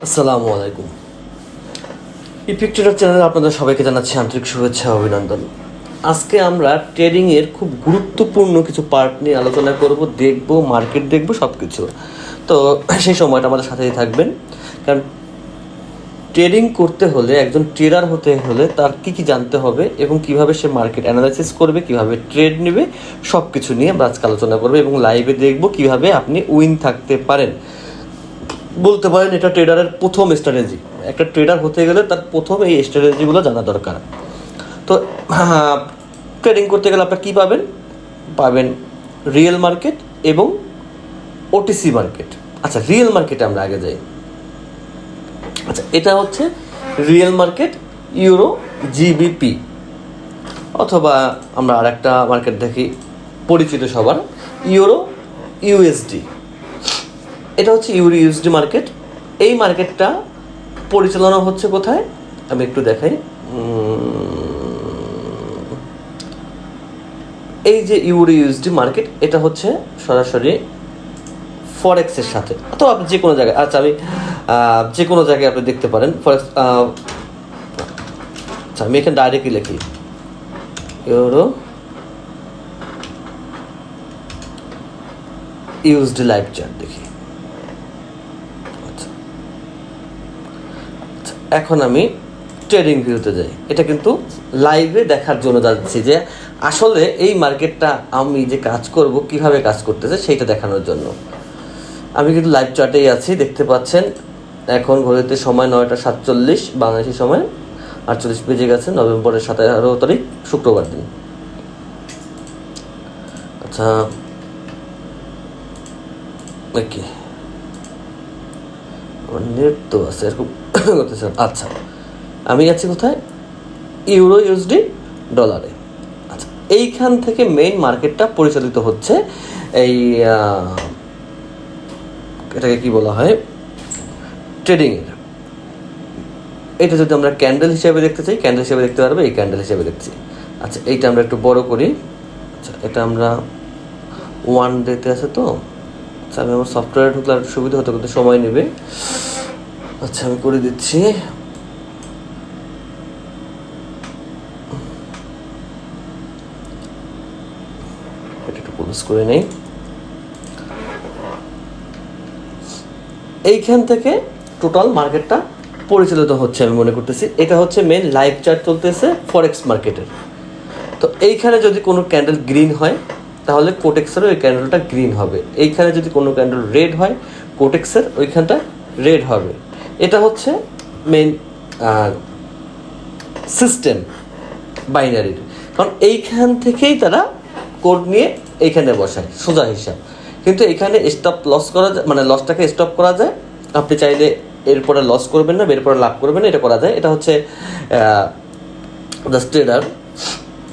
আসসালামু আলাইকুম। ইফেক্টিভ চ্যানেলে আপনাদের সবাইকে জানাচ্ছি আন্তরিক শুভেচ্ছা অভিনন্দন। আজকে আমরা ট্রেডিংয়ের খুব গুরুত্বপূর্ণ কিছু পার্ট নিয়ে আলোচনা করব, দেখব, মার্কেট দেখব, সব কিছু। তো সেই সময়টা আমাদের সাথেই থাকবেন, কারণ ট্রেডিং করতে হলে, একজন ট্রেডার হতে হলে তার কী কী জানতে হবে এবং কীভাবে সে মার্কেট অ্যানালাইসিস করবে, কীভাবে ট্রেড নেবে, সব কিছু নিয়ে আমরা আজকে আলোচনা করবো এবং লাইভে দেখব কীভাবে আপনি উইন থাকতে পারেন। বলতে পারেন এটা ট্রেডারের প্রথম স্ট্র্যাটেজি। একটা ট্রেডার হতে গেলে তার প্রথম এই স্ট্র্যাটেজিগুলো জানা দরকার। তো ট্রেডিং করতে গেলে আপনার কী পাবেন? পাবেন রিয়েল মার্কেট এবং ওটিসি মার্কেট। আচ্ছা, রিয়েল মার্কেটে আমরা আগে যাই। আচ্ছা, এটা হচ্ছে রিয়েল মার্কেট, ইউরো জিবিপি, অথবা আমরা আরেকটা মার্কেট দেখি পরিচিত সবার, ইউরো ইউএসডি। এটা হচ্ছে ইউরো ইউএসডি মার্কেট। এই মার্কেটটা পরিচালনা হচ্ছে কোথায় আমি একটু দেখাই। এই যে ইউরো ইউএসডি মার্কেট, এটা হচ্ছে সরাসরি ফরেক্সের সাথে, অথবা আপনি যে কোনো জায়গায়, আচ্ছা আমি যে কোনো জায়গায় আপনি দেখতে পারেন ফরেক্স। আচ্ছা, আমি এখানে ডাইরেক্টলি লিখি ইউরো ইউএসডি লাইভ চার্ট দেখি। এখন আমি ট্রেডিং ভিউতে যাই। এটা কিন্তু লাইভে দেখার জন্য যাচ্ছি যে আসলে এই মার্কেটটা আমি যে কাজ করব কিভাবে কাজ করতেছে সেইটা দেখানোর জন্য। আমি কিন্তু লাইভ চার্টেই আছি, দেখতে পাচ্ছেন। এখন ঘড়িতে সময় 9টা 47, বাংলাদেশি সময় 48 বেজে গেছে, নভেম্বরের 17 তারিখ, শুক্রবার দিন। আচ্ছা, ওকে, আমার নেট তো আছে এরকম করতেছে। আচ্ছা, আমি আছি কোথায়? ইউরো ইউএসডি ডলারে। আচ্ছা, এইখান থেকে মেইন মার্কেটটা পরিচালিত হচ্ছে। এই এটাকে কি বলা হয়? ট্রেডিংয়ের। এটা যদি আমরা ক্যান্ডেল হিসেবে দেখতে চাই, ক্যান্ডেল হিসেবে দেখতে পারবে, এই ক্যান্ডেল হিসেবে দেখছি। আচ্ছা, এইটা আমরা একটু বড় করি। আচ্ছা, এটা আমরা 1 ডেতে আছে তো। আচ্ছা, আমি আমার সফটওয়্যারে ঢুকলে আর সুবিধা হতো, কিন্তু সময় নেবে। আচ্ছা, আমি করে দিচ্ছি। এটা একটু প্রবেশ করে নেই। এইখান থেকে টোটাল মার্কেটটা পরিচালিত হচ্ছে আমি মনে করতেছি। এটা হচ্ছে মেন লাইভ চার্ট চলতেছে ফরেক্স মার্কেটের। তো এইখানে যদি কোনো ক্যান্ডেল গ্রিন হয় তাহলে কোটেক্সেরও ওই ক্যান্ডেলটা গ্রিন হবে। এইখানে যদি কোনো ক্যান্ডেল রেড হয়, কোটেক্সের ওইখানটা রেড হবে। এটা হচ্ছে মেন সিস্টেম বাইনারির, কারণ এইখান থেকেই তারা কোড নিয়ে এইখানে বসায়, সোজা হিসাব। কিন্তু এখানে স্টপ লস করা যায়, মানে লসটাকে স্টপ করা যায়। আপনি চাইলে এরপরে লস করবেন না, এরপরে লাভ করবেন না, এটা করা যায়। এটা হচ্ছে জাস্ট ট্রেডার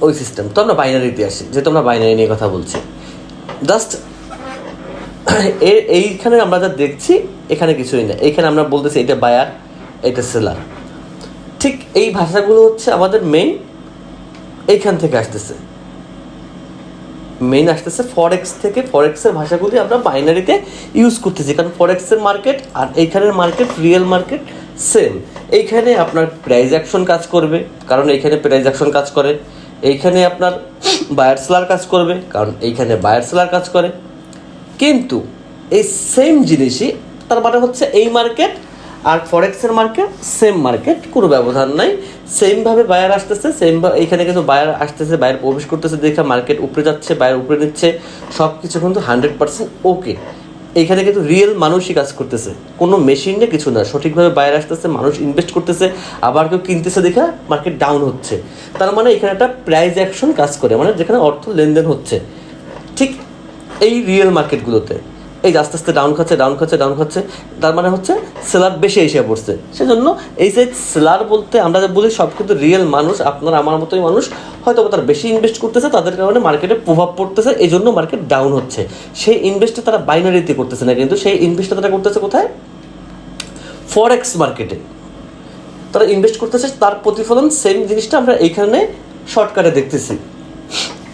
ওই সিস্টেম। তো আমরা বাইনারিতে আসি, যেহেতু আমরা বাইনারি নিয়ে কথা বলছি। জাস্ট এইখানে আমরা যা দেখছি এখানে কিছুই না। এইখানে আমরা বলতেছি এটা বায়ার, এটা সেলার। ঠিক এই ভাষাগুলো হচ্ছে আমাদের মেইন এইখান থেকে আসতেছে, মেইন আসতেছে ফরেক্স থেকে। ফরেক্সের ভাষাগুলি আমরা বাইনারিতে ইউজ করতেছি, কারণ ফরেক্সের মার্কেট আর এইখানের মার্কেট, রিয়েল মার্কেট সেম। এইখানে আপনার প্রাইস অ্যাকশন কাজ করবে, কারণ এইখানে প্রাইস অ্যাকশন কাজ করে। এইখানে আপনার বায়ার সেলার কাজ করবে, কারণ এইখানে বায়ার সেলার কাজ করে। কিন্তু এই সেম জিনিসই, তার মানে হচ্ছে এই মার্কেট আর ফরেক্সের মার্কেট সেম মার্কেট, কোনো ব্যবধান নাই। সেমভাবে বায়ার আসতেছে, সেমভাবে এইখানে কিন্তু বায়ার আসতেছে, বায়ার প্রবেশ করতেছে, দেখে মার্কেট উপরে যাচ্ছে, বায়ার উপরে নিচ্ছে, সব কিছু কিন্তু 100% ওকে। এইখানে কিন্তু রিয়েল মানুষই কাজ করতেছে, কোনো মেশিনে কিছু না। সঠিকভাবে বায়ার আসতেছে, মানুষ ইনভেস্ট করতেছে, আবার কেউ কিনতেছে, দেখে মার্কেট ডাউন হচ্ছে। তার মানে এখানে একটা প্রাইস অ্যাকশন কাজ করে, মানে যেখানে অর্থ লেনদেন হচ্ছে। ঠিক এই রিয়েল মার্কেটগুলোতে এই যে আস্তে আস্তে ডাউন খাচ্ছে, তার মানে হচ্ছে সেলার বেশি এসে পড়ছে। সেজন্য এই যে সেলার বলতে আমরা যে বলি, সব কিন্তু রিয়েল মানুষ, আপনার আমার মতোই মানুষ, হয়তো তারা বেশি ইনভেস্ট করতেছে, তাদের কারণে মার্কেটে প্রভাব পড়তেছে, এই জন্য মার্কেট ডাউন হচ্ছে। সেই ইনভেস্টটা তারা বাইনারিতে করতেছে না, কিন্তু সেই ইনভেস্টটা তারা করতেছে কোথায়? ফরেক্স মার্কেটে তারা ইনভেস্ট করতেছে, তার প্রতিফলন সেম জিনিসটা আমরা এইখানে শর্টকাটে দেখতেছি।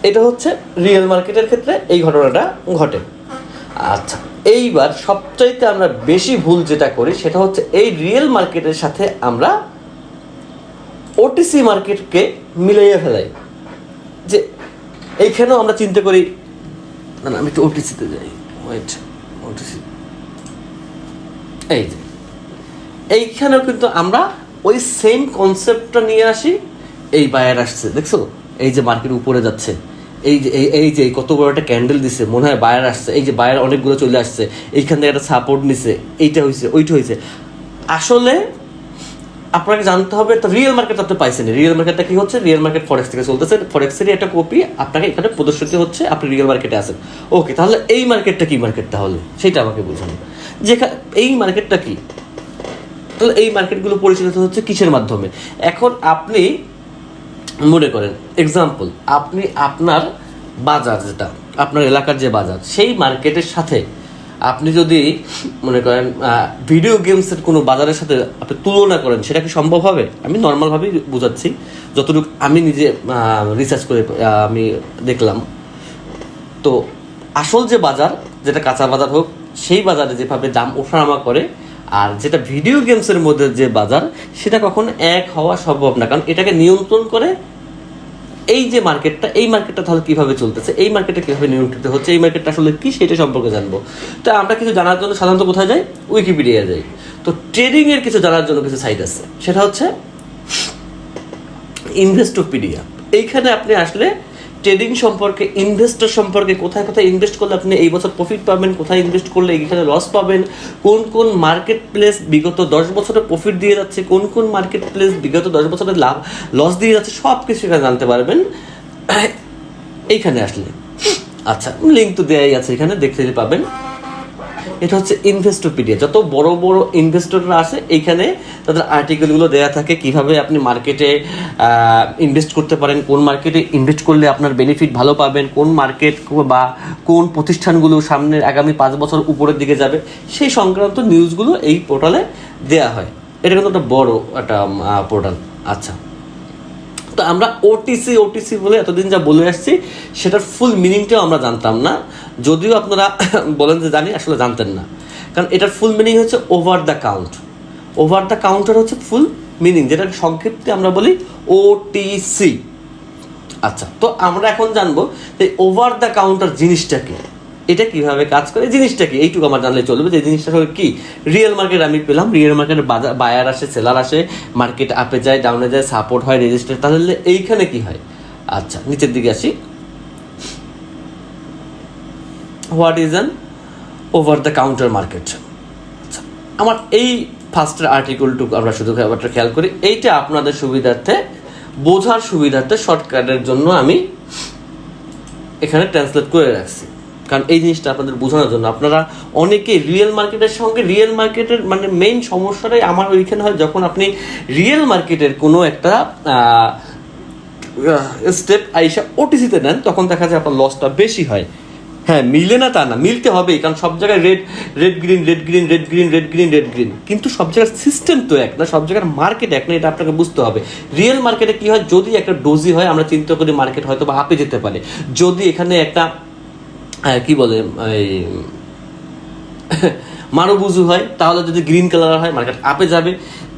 এটা হচ্ছে রিয়েল মার্কেটের ক্ষেত্রে এই ঘটনাটা ঘটে। আচ্ছা, এইবার সবচাইতে আমরা বেশি ভুল যেটা করি সেটা হচ্ছে এই রিয়েল মার্কেটের সাথে আমরা ওটিসি মার্কেটকে মিলাইয়ে ফেলাই, যে এইখানেও আমরা চিন্তা করি না আমি একটু ওটিসিতে যাই, ওয়েট ওটিসি, এই যে এইখানেও কিন্তু আমরা ওই সেম কনসেপ্টটা নিয়ে আসি। এই বায়ার আসছে, দেখছো এই যে মার্কেট উপরে যাচ্ছে, এই যে কত বড় একটা ক্যান্ডেল দিছে, মনে হয় বায়ার আসছে, এই যে বায়ার অনেকগুলো চলে আসছে, এইখান থেকে একটা সাপোর্ট নিছে, এইটা হয়েছে ওইটা হয়েছে। আসলে আপনাকে জানতে হবে তো রিয়েল মার্কেট আপনি পাইছেন, রিয়েল মার্কেটটা কি হচ্ছে, রিয়েল মার্কেট ফরেক্স থেকে চলতেছে, ফরেক্সেরই একটা কপি আপনাকে এখানে প্রদর্শিত হচ্ছে, আপনি রিয়েল মার্কেটে আছেন। ওকে, তাহলে এই মার্কেটটা কি মার্কেট, তাহলে সেটা আমাকে বুঝানো, যেখানে এই মার্কেটটা কি, তাহলে এই মার্কেটগুলো পরিচালিত হচ্ছে কিসের মাধ্যমে। এখন আপনি মনে করেন এক্সাম্পল, আপনি আপনার বাজার যেটা আপনার এলাকার যে বাজার, সেই মার্কেটের সাথে আপনি যদি মনে করেন ভিডিও গেমসের কোনো বাজারের সাথে আপনি তুলনা করেন, সেটা কি সম্ভব হবে? আমি নর্মালভাবেই বোঝাচ্ছি, যতটুকু আমি নিজে রিসার্চ করে আমি দেখলাম। তো আসল যে বাজার, যেটা কাঁচা বাজার হোক, সেই বাজারে যেভাবে দাম ওঠানামা করে, আর যেটা ভিডিও গেমসের মধ্যে যে বাজার, সেটা কখনো এক হওয়া সম্ভব না, কারণ এটাকে নিয়ন্ত্রণ করে এই যে মার্কেটটা, এই মার্কেটটা তাহলে কীভাবে চলতেছে, এই মার্কেটটা কীভাবে নিয়ন্ত্রিত হচ্ছে, এই মার্কেটটা আসলে কী সেটা সম্পর্কে জানবো। তো আমরা কিছু জানার জন্য সাধারণত কোথায় যাই? উইকিপিডিয়া যাই। তো ট্রেডিংয়ের কিছু জানার জন্য কিছু সাইট আছে, সেটা হচ্ছে ইনভেস্টোপিডিয়া। এইখানে আপনি আসলে ট্রেডিং সম্পর্কে, ইনভেস্টর সম্পর্কে, কোথায় কোথায় ইনভেস্ট করলে আপনি এই বছর প্রফিট পাবেন, কোথায় ইনভেস্ট করলে এইখানে লস পাবেন, কোন কোন মার্কেট প্লেস বিগত 10 বছরে প্রফিট দিয়ে যাচ্ছে, কোন কোন মার্কেট প্লেস বিগত 10 বছরে লস দিয়ে যাচ্ছে, সব কিছু এখানে জানতে পারবেন এইখানে আসলে। আচ্ছা, লিঙ্ক তো দেয়াই আছে, এখানে দেখতে পাবেন। এটা হচ্ছে ইনভেস্টোপিডিয়া। যত বড় বড় ইনভেস্টররা আছে এইখানে তাদের আর্টিকেলগুলো দেওয়া থাকে, কিভাবে আপনি মার্কেটে ইনভেস্ট করতে পারেন, কোন মার্কেটে ইনভেস্ট করলে আপনার বেনিফিট ভালো পাবেন, কোন মার্কেট বা কোন প্রতিষ্ঠানগুলো সামনের আগামী 5 বছর উপরের দিকে যাবে, সেই সংক্রান্ত নিউজগুলো এই পোর্টালে দেওয়া হয়। এটা কিন্তু একটা বড় একটা পোর্টাল। আচ্ছা, তো আমরা ওটিসি বলে এতদিন যা বলে আসছি, সেটার ফুল মিনিংটাও আমরা জানতাম না, যদিও আপনারা বলেন যে জানি, আসলে জানতেন না। কারণ এটার ফুল মিনিং হচ্ছে over the count. Over the counter হচ্ছে ফুল মিনিং, যেটা সংক্ষিপ্তে আমরা বলি ওটিসি। আচ্ছা, তো আমরা এখন জানবো যে ওভার দ্য কাউন্টার জিনিসটা কি, এটা কিভাবে কাজ করে, জিনিসটা কি, এইটুকু আমার জানলে চলবে। যে জিনিসটা হলো কি, রিয়েল মার্কেট আমি পেলাম, রিয়েল মার্কেটে বায়ার আসে, সেলার আসে, মার্কেট আপে যায়, ডাউনে যায়, সাপোর্ট হয়, রেজিস্টার, তাহলে এইখানে কি হয়। আচ্ছা, নিচের দিকে আসি। What is an over the counter market. আচ্ছা, আমার এই ফার্স্টের আর্টিকেলটুকু আমরা শুধু ব্যাপারটা খেয়াল করি, এইটা আপনাদের সুবিধার্থে, বোঝার সুবিধার্থে, শর্টকাটের জন্য আমি এখানে ট্রান্সলেট করে রাখছি, কারণ এই জিনিসটা আপনাদের বোঝানোর জন্য। আপনারা অনেকেই রিয়েল মার্কেটের সঙ্গে, রিয়েল মার্কেটের মানে মেইন সমস্যাটাই আমার ওইখানে হয়, যখন আপনি রিয়েল মার্কেটের কোনো একটা স্টেপ আইসা ওটিসিতে নেন, তখন দেখা যায় আপনার লসটা বেশি হয়। হ্যাঁ, মিলে না তা না, মিলতে হবেই, কারণ সব জায়গায় রেড গ্রিন, কিন্তু সব জায়গার সিস্টেম তো এক না, সব জায়গার মার্কেট এক না, এটা আপনাকে বুঝতে হবে। রিয়েল মার্কেটে কি হয়, যদি একটা ডোজি হয়, আমরা চিন্তা করি মার্কেট হয়তো বা আপে যেতে পারে। যদি এখানে একটা কি বলে এই মারুবুজু হয়, তাহলে যদি গ্রিন কালার হয়, মার্কেট আপে যাবে।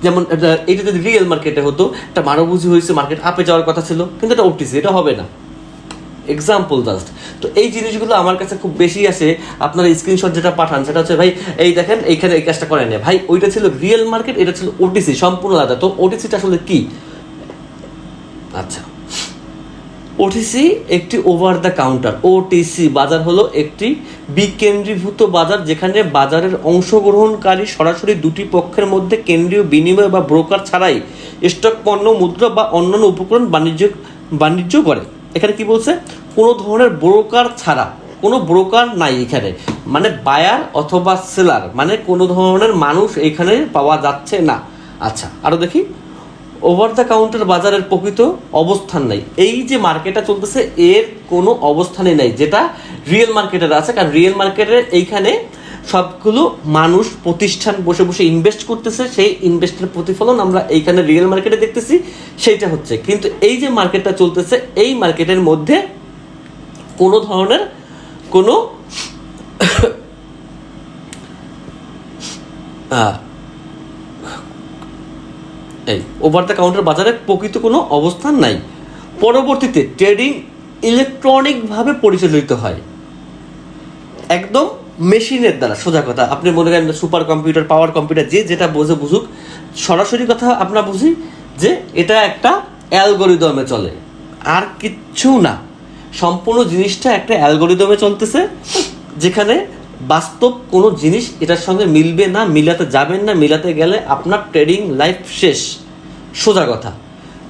যেমন এটা যদি রিয়েল মার্কেটে হতো, একটা মারুবুজু হয়েছে, মার্কেট আপে যাওয়ার কথা ছিল, কিন্তু এটা ওটিসি, এটা হবে না। Example just. তো এই জিনিসগুলো আমার কাছে খুব বেশি আসে। আপনারা স্ক্রিনশট যেটা পাঠান, সেটা হচ্ছে ভাই এই দেখেন এইখানে এই কাজটা করেন, ভাই ওইটা ছিল রিয়েল মার্কেট, এটা ছিল ওটিসি, সম্পূর্ণ আলাদা। তো ওটিসিটা আসলে কি? আচ্ছা, ওটিসি একটি ওভার দ্য কাউন্টার। ওটিসি বাজার হলো একটি বিকেন্দ্রীভূত বাজার, যেখানে বাজারের অংশগ্রহণকারী সরাসরি দুটি পক্ষের মধ্যে কেন্দ্রীয় বিনিময় বা ব্রোকার ছাড়াই স্টক, পণ্য, মুদ্রা বা অন্যান্য উপকরণ বাণিজ্য করে। এখানে কি বলছে? কোনো ধরনের ব্রোকার ছাড়া, কোনো ব্রোকার নাই এখানে, মানে বায়ার অথবা সেলার, মানে কোনো ধরনের মানুষ এখানে পাওয়া যাচ্ছে না। আচ্ছা, আরও দেখি। ওভার দ্য কাউন্টার বাজারের প্রকৃত অবস্থান নাই। এই যে মার্কেটটা চলতেছে, এর কোনো অবস্থানই নাই, যেটা রিয়েল মার্কেটের আছে। কারণ রিয়েল মার্কেটের এইখানে সবগুলো মানুষ, প্রতিষ্ঠান বসে বসে ইনভেস্ট করতেছে, সেই ইনভেস্টের প্রতিফলন আমরা এইখানে রিয়েল মার্কেটে দেখতেছি, সেইটা হচ্ছে। কিন্তু এই যে মার্কেটটা চলতেছে, এই মার্কেটের মধ্যে কোনো ধরনের কোনো এই ওভার দ্য কাউন্টার বাজারে প্রকৃত কোনো অবস্থান নাই। পরবর্তীতে ট্রেডিং ইলেকট্রনিকভাবে পরিচালিত হয়, একদম মেশিনের দ্বারা। সোজা কথা, আপনি মনে করেন সুপার কম্পিউটার, পাওয়ার কম্পিউটার, যে যেটা বোঝে বুঝুক, সরাসরি কথা আমরা বুঝি যে এটা একটা অ্যালগোরিদমে চলে, আর কিচ্ছু না। সম্পূর্ণ জিনিসটা একটা অ্যালগোরিদমে চলতেছে, যেখানে বাস্তব কোনো জিনিস এটার সঙ্গে মিলবে না, মিলাতে যাবেন না, মিলাতে গেলে আপনার ট্রেডিং লাইফ শেষ। সোজা কথা।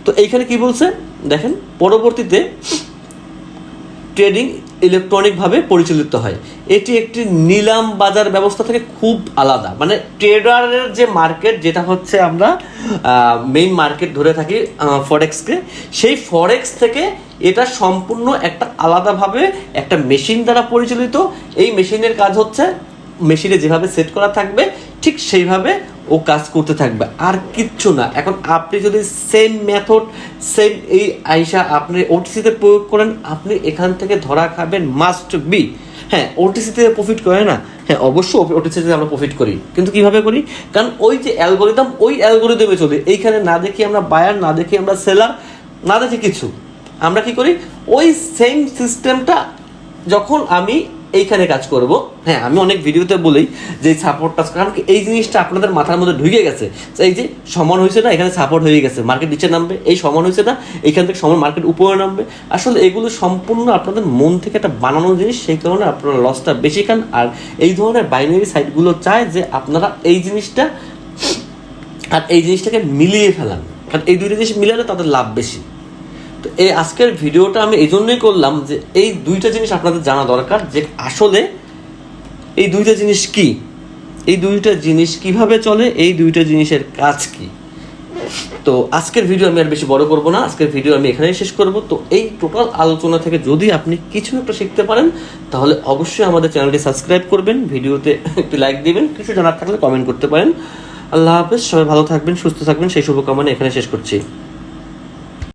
তো এইখানে কি বলছে দেখেন, পরবর্তীতে ট্রেডিং ইলেকট্রনিকভাবে পরিচালিত হয়। এটি একটি নিলাম বাজার ব্যবস্থা থেকে খুব আলাদা। মানে ট্রেডারের যে মার্কেট, যেটা হচ্ছে আমরা মেইন মার্কেট ধরে থাকি ফরেক্সকে, সেই ফরেক্স থেকে এটা সম্পূর্ণ একটা আলাদাভাবে একটা মেশিন দ্বারা পরিচালিত। এই মেশিনের কাজ হচ্ছে, মেশিনে যেভাবে সেট করা থাকবে ঠিক সেইভাবে ও কাজ করতে থাকবে, আর কিচ্ছু না। এখন আপনি যদি সেম মেথড, সেম এই আইসা আপনি ওটিসিতে প্রয়োগ করেন, আপনি এখান থেকে ধরা খাবেন মাস্ট বি। হ্যাঁ, ওটিসিতে প্রফিট করে না, হ্যাঁ অবশ্যই ওটিসিতে আমরা প্রফিট করি, কিন্তু কীভাবে করি? কারণ ওই যে অ্যালগোরিদম, ওই অ্যালগোরিদমে চলে। এইখানে না দেখি আমরা বায়ার, না দেখি আমরা সেলার, না দেখি কিছু। আমরা কি করি? ওই সেম সিস্টেমটা যখন আমি এইখানে কাজ করব, হ্যাঁ আমি অনেক ভিডিওতে বলি যে সাপোর্টটা, কারণ এই জিনিসটা আপনাদের মাথার মধ্যে ঢুকে গেছে। এই যে সমান হয়েছে না, এখানে সাপোর্ট হয়ে গেছে, মার্কেট নিচে নামবে, এই সমান হয়েছে না, এইখান থেকে সমান মার্কেট উপরে নামবে। আসলে এগুলো সম্পূর্ণ আপনাদের মন থেকে একটা বানানো জিনিস, সেই কারণে আপনারা লসটা বেশি খান। আর এই ধরনের বাইনারি সাইটগুলো চায় যে আপনারা এই জিনিসটা আর এই জিনিসটাকে মিলিয়ে ফেলান, কারণ এই দুইটা জিনিস মিলালে তাদের লাভ বেশি। তো এই আজকের ভিডিওটা আমি এই জন্যই করলাম যে এই দুইটা জিনিস আপনাদের জানা দরকার, যে আসলে এই দুইটা জিনিস কি, এই দুইটা জিনিস কিভাবে চলে, এই দুইটা জিনিসের কাজ কি। তো আজকের ভিডিও আমি আর বেশি বড় করব না, আজকের ভিডিও আমি এখানেই শেষ করব। তো এই টোটাল আলোচনা থেকে যদি আপনি কিছু একটা শিখতে পারেন, তাহলে অবশ্যই আমাদের চ্যানেলটি সাবস্ক্রাইব করবেন, ভিডিওতে একটি লাইক দিবেন, কিছু জানার থাকলে কমেন্ট করতে পারেন। আল্লাহ হাফেজ, সবাই ভালো থাকবেন, সুস্থ থাকবেন, সেই শুভকামনা এখানে শেষ করছি।